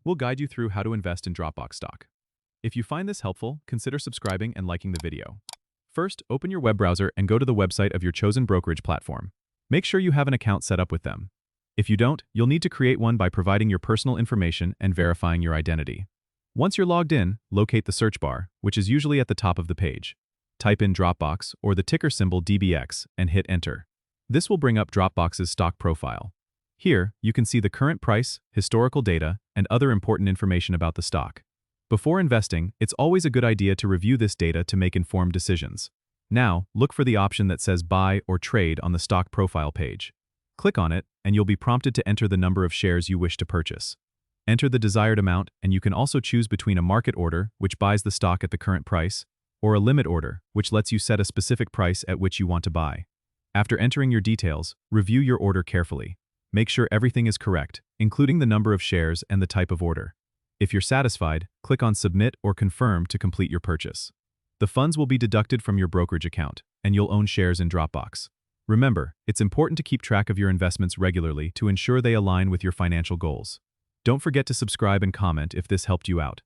We'll guide you through how to invest in Dropbox stock. If you find this helpful, consider subscribing and liking the video. First, open your web browser and go to the website of your chosen brokerage platform. Make sure you have an account set up with them. If you don't, you'll need to create one by providing your personal information and verifying your identity. Once you're logged in, locate the search bar, which is usually at the top of the page. Type in Dropbox or the ticker symbol DBX and hit enter. This will bring up Dropbox's stock profile. Here, you can see the current price, historical data, and other important information about the stock. Before investing, it's always a good idea to review this data to make informed decisions. Now, look for the option that says Buy or Trade on the stock profile page. Click on it, and you'll be prompted to enter the number of shares you wish to purchase. Enter the desired amount, and you can also choose between a market order, which buys the stock at the current price, or a limit order, which lets you set a specific price at which you want to buy. After entering your details, review your order carefully. Make sure everything is correct, including the number of shares and the type of order. If you're satisfied, click on Submit or Confirm to complete your purchase. The funds will be deducted from your brokerage account, and you'll own shares in Dropbox. Remember, it's important to keep track of your investments regularly to ensure they align with your financial goals. Don't forget to subscribe and comment if this helped you out.